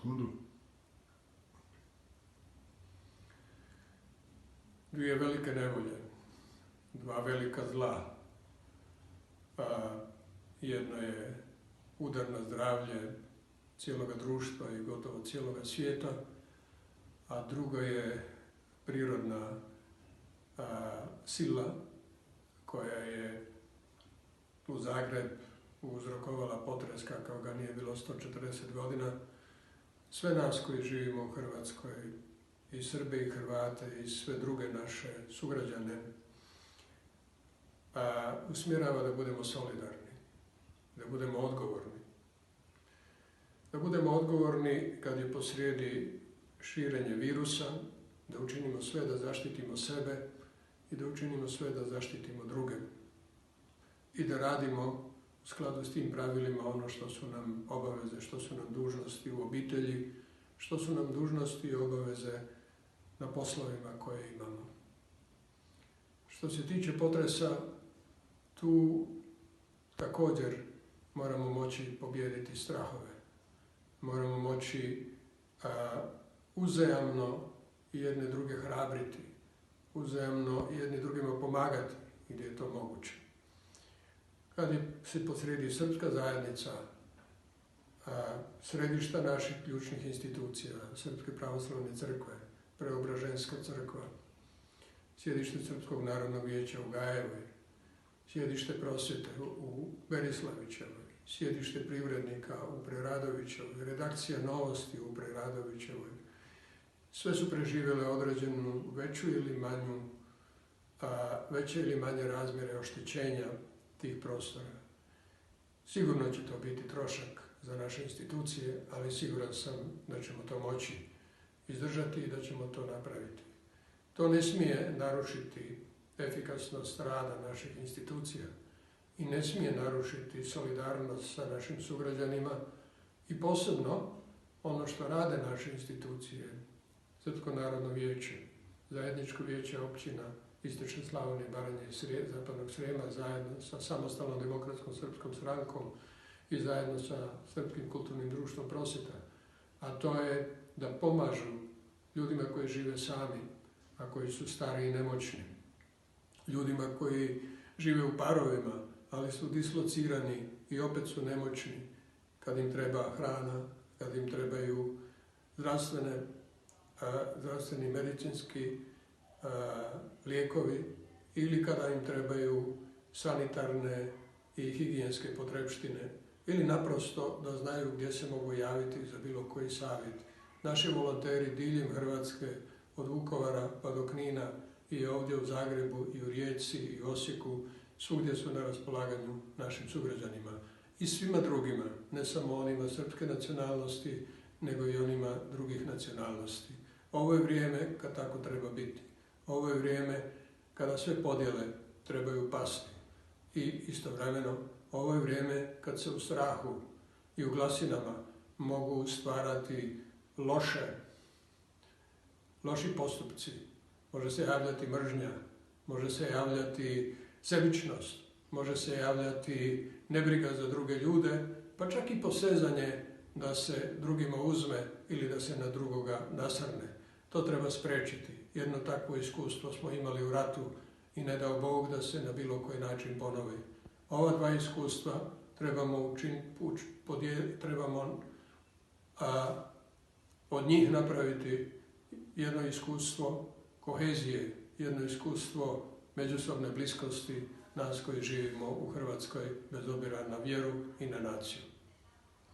sekundu. Dvije velike nevolje, dva velika zla. Jedno je udar na zdravlje cijeloga društva i gotovo cijeloga svijeta, a drugo je prirodna sila koja je u Zagreb uzrokovala potres kakav ga nije bilo 140 godina. Sve nas koji živimo u Hrvatskoj, i Srbe i Hrvate i sve druge naše sugrađane, usmjerava da budemo solidarni, da budemo odgovorni. Da budemo odgovorni kad je posrijedi širenje virusa, da učinimo sve da zaštitimo sebe i da učinimo sve da zaštitimo druge. I da radimo u skladu s tim pravilima ono što su nam obaveze, što su nam dužnosti u obitelji, što su nam dužnosti i obaveze na poslovima koje imamo. Što se tiče potresa, tu također moramo moći pobijediti strahove. Moramo moći uzajamno jedne druge hrabriti, uzajamno jedni drugima pomagati gdje je to moguće. Kad se posrijedi srpska zajednica, središta naših ključnih institucija, Srpske pravoslavne crkve, Preobraženska crkva, sjedište Srpskog narodnog vijeća u Gajevoj, sjedište prosvjete u Berislavićevoj, sjedište privrednika u Preradovićevoj, redakcija Novosti u Preradovićevoj. Sve su preživjele određenu veće ili manje razmjere oštećenja tih prostora. Sigurno će to biti trošak za naše institucije, ali siguran sam da ćemo to moći izdržati i da ćemo to napraviti. To ne smije narušiti efikasnost rada naših institucija i ne smije narušiti solidarnost sa našim sugrađanima i posebno ono što rade naše institucije, Srpsko narodno vijeće, Zajedničko vijeće općina Istočne Slavonije, Baranje i Zapadnog Srijema, zajedno sa Samostalnom demokratskom srpskom strankom i zajedno sa Srpskim kulturnim društvom Prosvjeta, a to je da pomažu ljudima koji žive sami, a koji su stari i nemoćni, ljudima koji žive u parovima, ali su dislocirani i opet su nemoćni kad im treba hrana, kad im trebaju zdravstveni medicinski lijekovi ili kada im trebaju sanitarne i higijenske potrepštine ili naprosto da znaju gdje se mogu javiti za bilo koji savjet. Naši volonteri diljem Hrvatske, od Vukovara pa do Knina i ovdje u Zagrebu i u Rijeci i Osijeku, svugdje su na raspolaganju našim sugrađanima i svima drugima, ne samo onima srpske nacionalnosti, nego i onima drugih nacionalnosti. Ovo je vrijeme kad tako treba biti. Ovo je vrijeme kada sve podjele trebaju pasti. I istovremeno, ovo je vrijeme kad se u strahu i u glasinama mogu stvarati loši postupci. Može se javljati mržnja, može se javljati sebičnost, može se javljati nebriga za druge ljude, pa čak i posezanje da se drugima uzme ili da se na drugoga nasrne. To treba spriječiti. Jedno takvo iskustvo smo imali u ratu i ne dao Bog da se na bilo koji način ponovi. Ova dva iskustva trebamo od njih napraviti jedno iskustvo kohezije, jedno iskustvo međusobne bliskosti nas koji živimo u Hrvatskoj bez obzira na vjeru i na naciju.